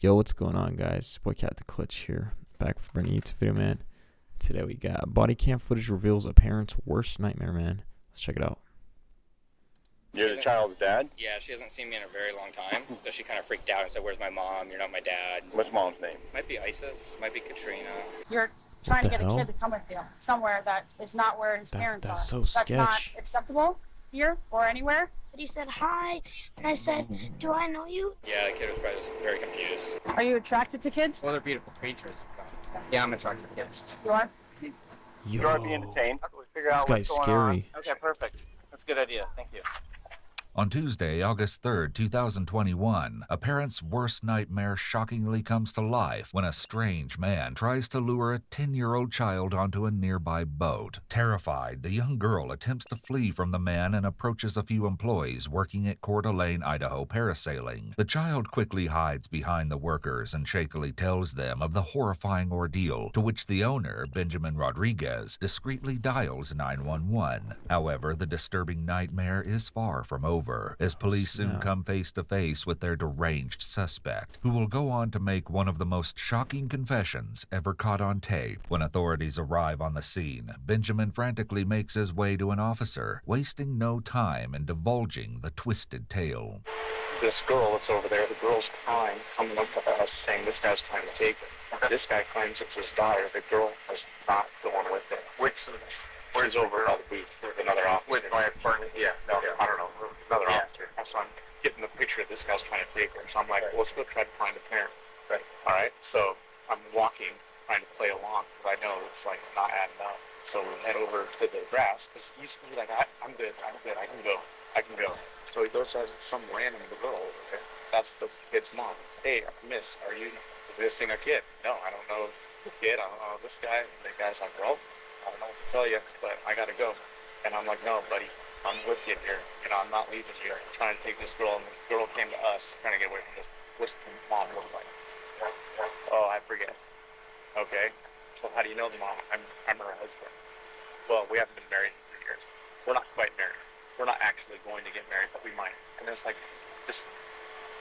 Yo, what's going on, guys? Boy Cat the Clutch here, back for a YouTube video, man. Today we got body cam footage reveals a parent's worst nightmare, man. Let's check it out. You're the child's dad? Yeah, she hasn't seen me in a very long time, so she kind of freaked out and said, "Where's my mom? You're not my dad." What's mom's name? Might be Isis, might be Katrina. You're trying to get hell? a kid to come with you somewhere that is not where his parents That's are. so That's not sketch. acceptable here or anywhere. He said hi, and I said, "Do I know you?" Yeah, the kid was probably just very confused. Are you attracted to kids? Well, they're beautiful creatures. Yeah, I'm attracted to kids. You are? Yo, You are being detained. How can we figure this out guy's what's going scary. on? Okay, perfect. That's a good idea. Thank you. On Tuesday, August 3rd, 2021, a parent's worst nightmare shockingly comes to life when a strange man tries to lure a 10-year-old child onto a nearby boat. Terrified, the young girl attempts to flee from the man and approaches a few employees working at Coeur d'Alene, Idaho parasailing. The child quickly hides behind the workers and shakily tells them of the horrifying ordeal, to which the owner, Benjamin Rodriguez, discreetly dials 911. However, the disturbing nightmare is far from over, as police soon come face to face with their deranged suspect, who will go on to make one of the most shocking confessions ever caught on tape. When authorities arrive on the scene, Benjamin frantically makes his way to an officer, wasting no time in divulging the twisted tale. This girl that's over there, the girl's crying, coming up to us saying this guy's trying to take her. This guy claims it's his daughter. The girl is not going with it. Where's over by the beach with another officer? With my partner? Yeah, no, I don't know. Another officer. So I'm getting the picture of this guy's trying to take her. So I'm like, well, let's go try to find a parent. Right. All right. So I'm walking, trying to play along because I know it's like not adding up. So we head over to the grass because he's like, I'm good. I can go. So he goes to some random girl over there. That's the kid's mom. Hey, miss, are you missing a kid? No, I don't know the kid. I don't know this guy. And the guy's like, well, I don't know what to tell you, but I gotta go. And I'm like, no, buddy, I'm with you here. You know, I'm not leaving you. I'm trying to take this girl, and the girl came to us, trying to get away from this. What's the mom look like? Oh, I forget. Okay. So how do you know the mom? I'm her husband. Well, we haven't been married in 3 years. We're not quite married. We're not actually going to get married, but we might. And it's like this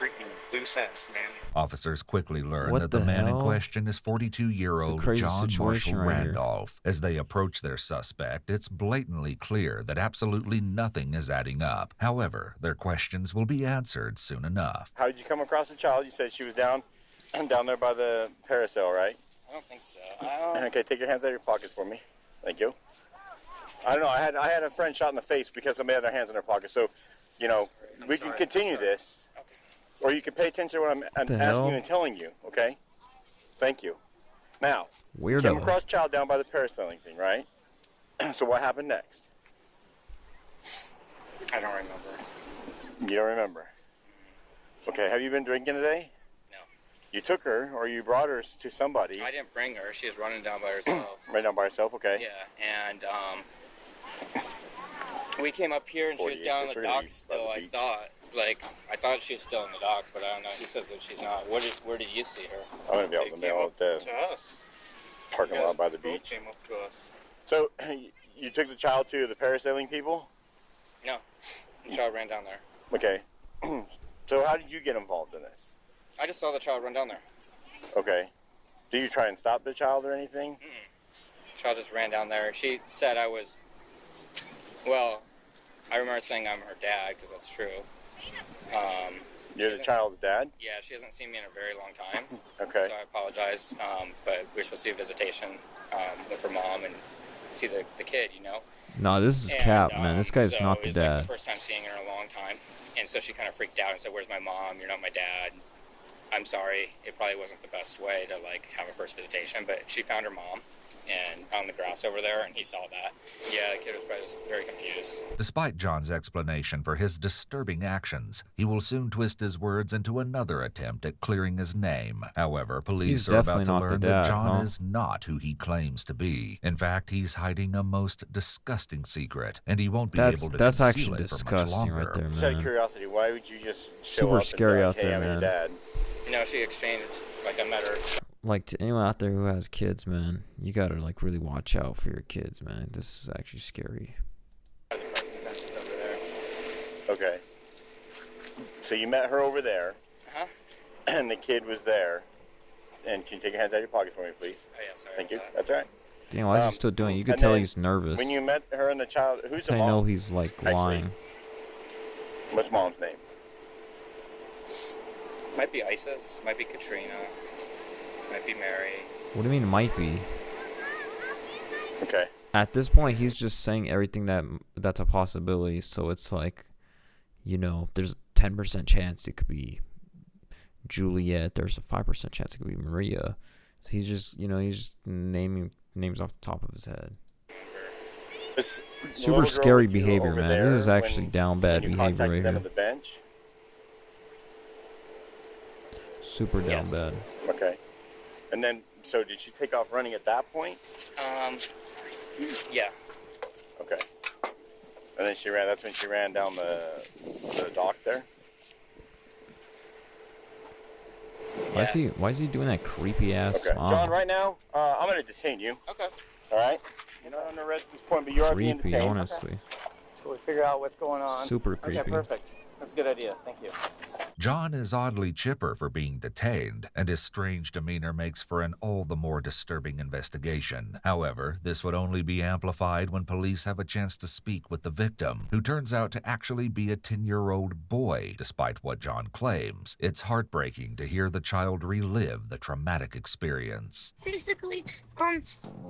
freaking loose ends, man. Officers quickly learn What that the the man in hell? question is 42-year-old It's a crazy John situation Marshall right here. Randolph. As they approach their suspect, it's blatantly clear that absolutely nothing is adding up. However, their questions will be answered soon enough. How did you come across the child? You said she was down there by the parasail, right? I don't think so. Okay, take your hands out of your pockets for me. Thank you. I don't know. I had a friend shot in the face because somebody had their hands in their pockets. So, you know, we can continue this, or you can pay attention to what I'm asking hell? you and telling you. Okay. Thank you. Now, you Weirdo. came across the child down by the parasailing thing, right? So what happened next? I don't remember. You don't remember. Okay. Have you been drinking today? No. You took her, or you brought her to somebody. I didn't bring her. She was running down by herself. Right down by herself. Okay. Yeah, and we came up here and she was down in the 48, docks still. by the I beach. thought she was still in the docks, but I don't know. He says that she's not. Where did you see her? I'm gonna be able to mail it the To us. parking lot by the Both beach. came up to us. So, you took the child to the parasailing people? No, the child ran down there. Okay. So how did you get involved in this? I just saw the child run down there. Okay. Do you try and stop the child or anything? The child just ran down there. She said I was. Well, I remember saying I'm her dad because that's true. You're the child's dad? Yeah, she hasn't seen me in a very long time. Okay. So I apologize. But we were supposed to do a visitation with her mom and see the kid, you know. Nah, this is And, cap, man. This guy's so not it the was like dad. the first time seeing her in a long time, and so she kind of freaked out and said, "Where's my mom? You're not my dad." I'm sorry. It probably wasn't the best way to like have a first visitation, but she found her mom and on the grass over there, and he saw that. Yeah, the kid was probably just very confused. Despite John's explanation for his disturbing actions, he will soon twist his words into another attempt at clearing his name. However, police He's are about definitely to not the learn dad, that John huh? is not who he claims to be. In fact, he's hiding a most disgusting secret, and he won't be able to That's conceal actually it for much disgusting longer. right there, Just out of man. curiosity, why would you just show Super up scary and out be like, hey, there, I'm man. your dad? You know, she exchanged, like I met her. Like, to anyone out there who has kids, man, you gotta like really watch out for your kids, man. This is actually scary. Over there. Okay. So you met her over there. Uh-huh. and the kid was there. And can you take your hands out of your pocket for me, please? Oh, yeah, sorry. Thank you. about That's all right. Dang, why is he still doing it? You could And tell then he's nervous. When you met her and the child, who's That's the how mom? I know he's like Actually, lying. what's mom's name? that. Might be Isis. Might be Katrina. Might be Mary. What do you mean it might be? Okay. At this point, he's just saying everything that's a possibility. So it's like, there's a 10% chance it could be Juliet. There's a 5% chance it could be Maria. So he's just, he's just naming names off the top of his head. This Super scary behavior, man. This is actually down bad behavior right them here. on the bench. Super down Yes. bad. Okay. And then, so did she take off running at that point? Yeah. Okay. And then she ran. That's when she ran down the dock there. Why is he doing that creepy ass Okay. smile? John, right now, I'm going to detain you. Okay. All right. You're not under arrest at this point, but you are being Creepy, detained. honestly. So we figure out what's going on. Super creepy. Okay, perfect. That's a good idea. Thank you. John is oddly chipper for being detained, and his strange demeanor makes for an all the more disturbing investigation. However, this would only be amplified when police have a chance to speak with the victim, who turns out to actually be a 10-year-old boy, despite what John claims. It's heartbreaking to hear the child relive the traumatic experience. Basically,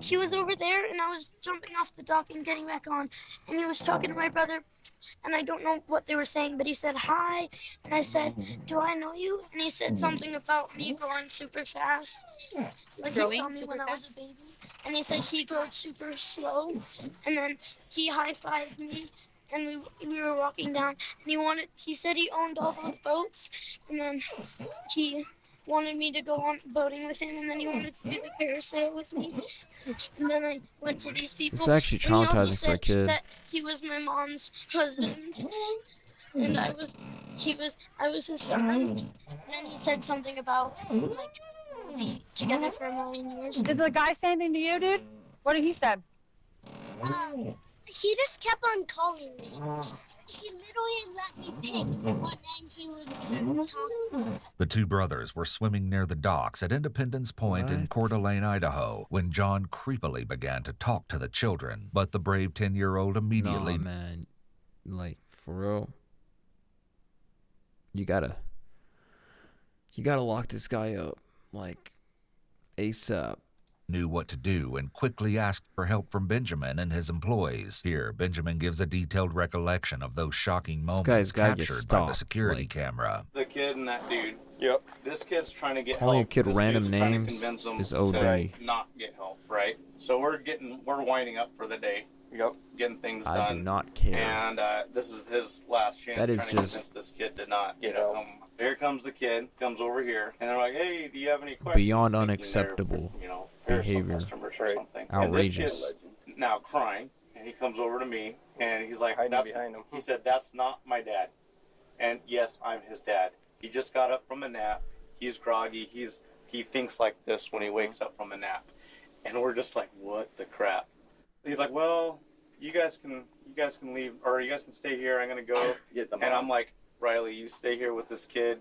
he was over there, and I was jumping off the dock and getting back on, and he was talking to my brother, and I don't know what they were saying, but he said hi, and I said, do I know you? And he said something about me growing super fast. Like he saw me when I was a baby, and he said he grew super slow, and then he high-fived me, and we were walking down, and he said he owned all those boats, and then he wanted me to go on boating with him, and then he wanted to do the parasail with me. And then I went to these people. It's actually and he also traumatizing for a said kid. that he was my mom's husband, and I was his son. And then he said something about like we'll be together for 1,000,000 years. Did the guy say anything to you, dude? What did he say? He just kept on calling me. He literally let me pick what name he was going to talk to. The two brothers were swimming near the docks at Independence Point in What? Coeur d'Alene, Idaho, when John creepily began to talk to the children. But the brave 10-year-old immediately Nah, man. Like, for real. You gotta lock this guy up, like, ASAP. knew what to do and quickly asked for help from Benjamin and his employees. Here, Benjamin gives a detailed recollection of those shocking This moments guy's gotta get captured by the stopped, security like- camera. The kid and that dude. Yep. This kid's trying to get Calling a help. kid This random dude's trying to names convince him is to OD. not get help, right? So we're winding up for the day. Yep. Getting things I done. do not care. And this is his last chance That is trying to just- convince this kid to not Get come. help. Here comes the kid, comes over here, and they're like, "Hey, do you have any questions?" Beyond Thinking unacceptable they're, parasol behavior. customers or something. Outrageous. And this kid now crying, and he comes over to me, and he's like, Hiding "That's," behind him. he said, "That's not my dad." And yes, I'm his dad. He just got up from a nap. He's groggy. He thinks like this when he wakes up from a nap, and we're just like, "What the crap?" He's like, "Well, you guys can leave, or you guys can stay here. I'm gonna go." Get them And I'm like, "Riley, you stay here with this kid.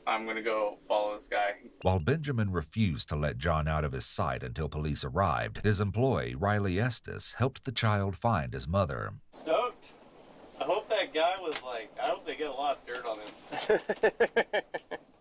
I'm gonna go follow this guy." While Benjamin refused to let John out of his sight until police arrived, his employee, Riley Estes, helped the child find his mother. Stoked. I hope that guy was like, I hope they get a lot of dirt on him.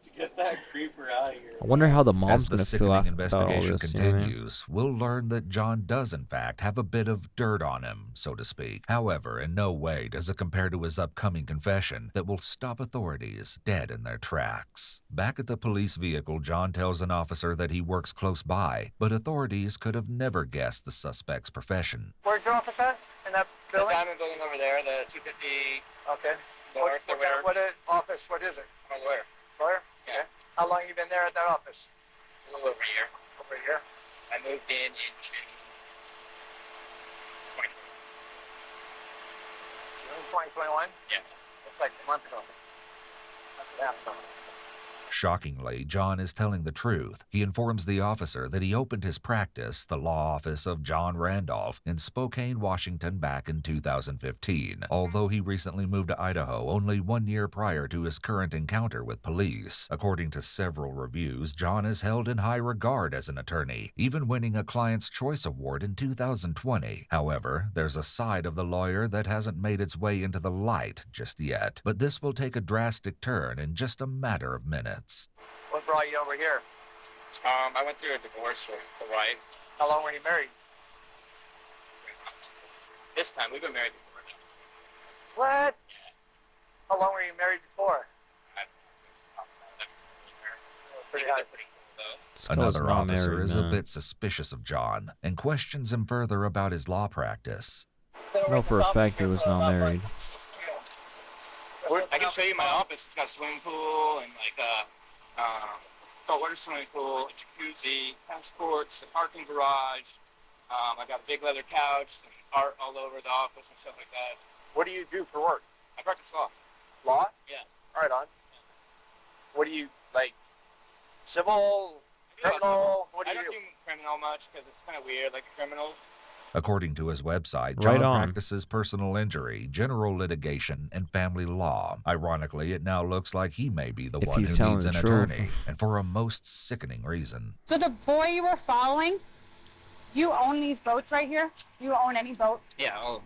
To get that creeper out of here. I wonder how the mom's As the gonna feel sickening about all investigation this. You know what I mean? continues, we'll learn that John does in fact have a bit of dirt on him, so to speak. However, in no way does it compare to his upcoming confession that will stop authorities dead in their tracks. Back at the police vehicle, John tells an officer that he works close by, but authorities could have never guessed the suspect's profession. Where's your office at? In that building? diamond building over there, the 250 Okay. north or whatever. What office? What is it? I'm a lawyer. Lawyer? Yeah. Okay. How long you been there at that office? A little over a year. Over a year. I moved in June 2020. June 2021? Yeah. It's like a month ago. Month and a half ago. Shockingly, John is telling the truth. He informs the officer that he opened his practice, the law office of John Randolph, in Spokane, Washington back in 2015, although he recently moved to Idaho only 1 year prior to his current encounter with police. According to several reviews, John is held in high regard as an attorney, even winning a Client's Choice Award in 2020. However, there's a side of the lawyer that hasn't made its way into the light just yet, but this will take a drastic turn in just a matter of minutes. What brought you over here? I went through a divorce with the wife. How long were you married? This time, we've been married before. What? How long were you married before? Pretty high. This guy's Another not officer married, is a man. bit suspicious of John and questions him further about his law practice. No, for a fact he was not married. I can show you my office. It's got a swimming pool and like saltwater swimming pool, a jacuzzi, tennis courts, a parking garage. I got a big leather couch, and art all over the office and stuff like that. What do you do for work? I practice law. Law? Yeah. Right on. What do you, like, civil, I do lots of- criminal? What do I you don't do? do criminal much because it's kind of weird, like the criminals. According to his website, Right John on. practices personal injury, general litigation, and family law. Ironically, it now looks like he may be the If one he's who telling needs the an truth. attorney, and for a most sickening reason. So the boy you were following, you own these boats right here? You own any boat? Yeah. Oh,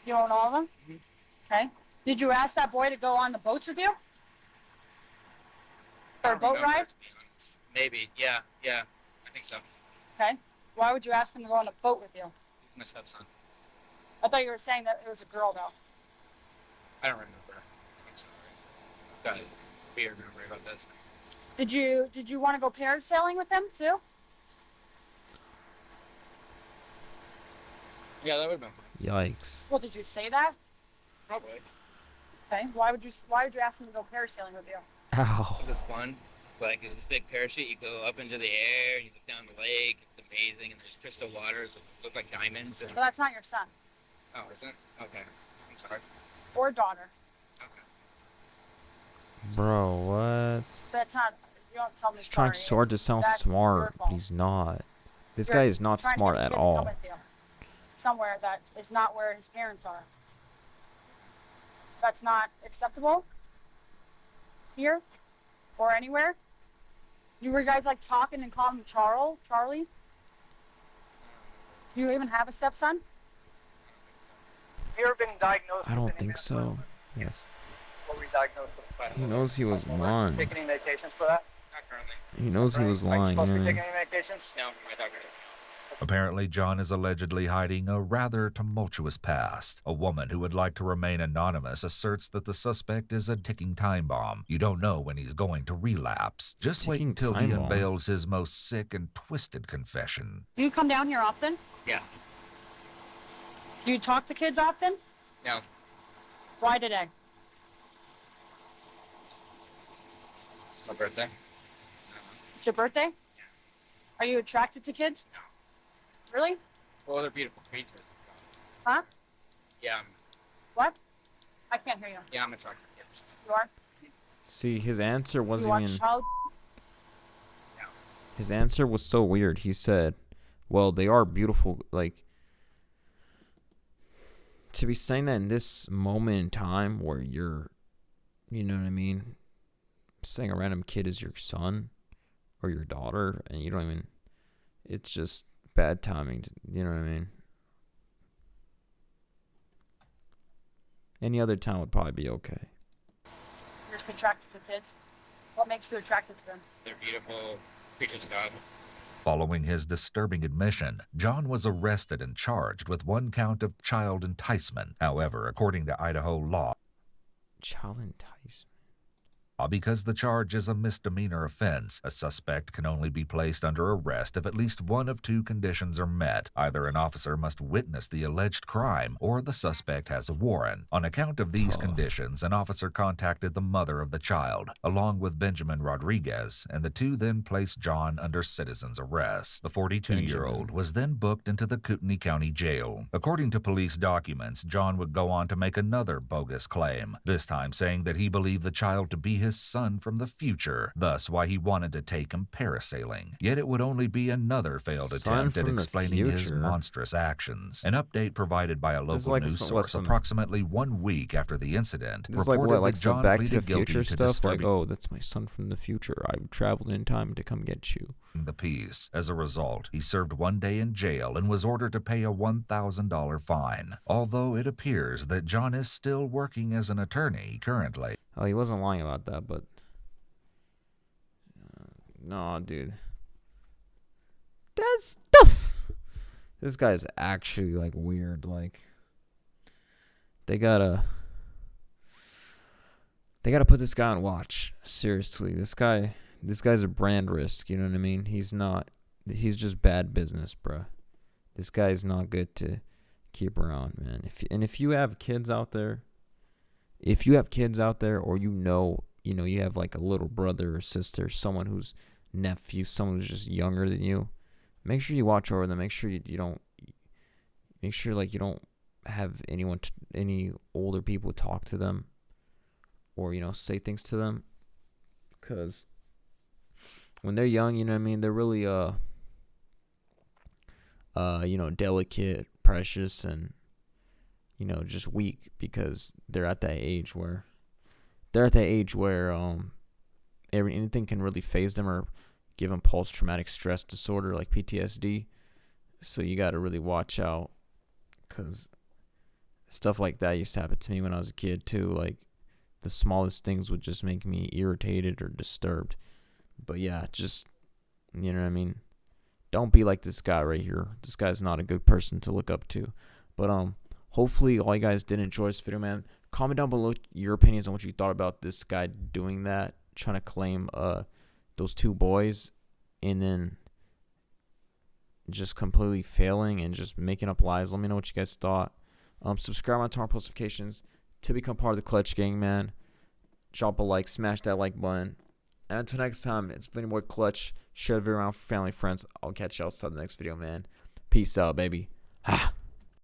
You own all of them? Mhm. Okay. Did you ask that boy to go on the boats with you? For a boat ride? Maybe. Yeah. Yeah. I think so. Okay. Why would you ask him to go on a boat with you? He's my stepson. I thought you were saying that it was a girl though. I don't remember. I'm sorry. Got a weird memory about this. Did you want to go parasailing with him too? Yeah, that would have been fun. Yikes. Well, did you say that? Probably. Okay. Why would you ask him to go parasailing with you? Ow. It was fun. It's like this big parachute. You go up into the air. You look down the lake. It's amazing, and there's crystal waters that look like diamonds. And But that's not your son oh, isn't it? Okay. I'm sorry. or daughter. Okay. Bro, what? That's not. You don't tell me. He's trying sorry. so hard to sound That's your smart, but fault. he's not. This You're guy is not trying to smart get a at kid to come all. with you somewhere that is not where his parents are. That's not acceptable here or anywhere. You were guys like talking and calling him Charlie. Do you even have a stepson? Have you ever been diagnosed I with don't any think mental so. illness? Yes. What were you diagnosed with? He knows he was lying. Take any medications for that? Not currently. He knows he was Are you lying. supposed to be Yeah. taking any medications? No, my doctor. Apparently, John is allegedly hiding a rather tumultuous past. A woman who would like to remain anonymous asserts that the suspect is a ticking time bomb. You don't know when he's going to relapse. Just wait Ticking until he time bomb. unveils his most sick and twisted confession. Do you come down here often? Yeah. Do you talk to kids often? No. Why today? My birthday. It's your birthday? Are you attracted to kids? No. Really? Well, they're beautiful creatures. Huh? Yeah. What? I can't hear you. Yeah, I'm attracted to kids. You are? See, his answer You wasn't watch even. child? His answer was so weird. He said, "Well, they are beautiful." Like, to be saying that in this moment in time where you're, you know what I mean, saying a random kid is your son or your daughter, and you don't even. It's just bad timing. You know what I mean? Any other time would probably be okay. You're just attracted to kids? What makes you attracted to them? They're beautiful creatures of God. Following his disturbing admission, John was arrested and charged with 1 count of child enticement. However, according to Idaho law, Child enticement. because the charge is a misdemeanor offense, a suspect can only be placed under arrest if at least one of 2 conditions are met. Either an officer must witness the alleged crime, or the suspect has a warrant. On account of these Tough. conditions, an officer contacted the mother of the child, along with Benjamin Rodriguez, and the 2 then placed John under citizen's arrest. The 42-year-old was then booked into the Kootenai County Jail. According to police documents, John would go on to make another bogus claim, this time saying that he believed the child to be his his son from the future, thus why he wanted to take him parasailing. Yet it would only be another failed Son attempt at from the explaining his future? monstrous actions. An update provided by a This is local like news some- source some- approximately 1 week after the incident This is like reported what, like that some John Back to the pleaded guilty Future to stuff? Like, disturbing oh, that's my son from the future. I've traveled in time to come get you. the peace. As a result, he served 1 day in jail and was ordered to pay a $1,000 fine. Although it appears that John is still working as an attorney currently. Oh, he wasn't lying about that, but no, dude. That stuff. This guy's actually like weird. Like they gotta put this guy on watch. Seriously, this guy's a brand risk. You know what I mean? He's just bad business, bruh. This guy's not good to keep around, man. If you have kids out there, or you have like a little brother or sister, someone who's nephew, someone who's just younger than you, make sure you watch over them. Make sure you don't have any older people talk to them or say things to them, because when they're young, you know what I mean, they're really delicate, precious, and just weak, because they're at that age where anything can really phase them or give them post-traumatic stress disorder like PTSD. So you got to really watch out, because stuff like that used to happen to me when I was a kid too. Like the smallest things would just make me irritated or disturbed. But yeah, just, you know what I mean? Don't be like this guy right here. This guy's not a good person to look up to. But hopefully all you guys did enjoy this video, man. Comment down below your opinions on what you thought about this guy doing that, trying to claim those 2 boys, and then just completely failing and just making up lies. Let me know what you guys thought. Subscribe on turn post notifications to become part of the Clutch Gang, man. Drop a like, smash that like button. And until next time, it's been more Clutch. Share the video around for family, friends. I'll catch y'all outside the next video, man. Peace out, baby. Ah.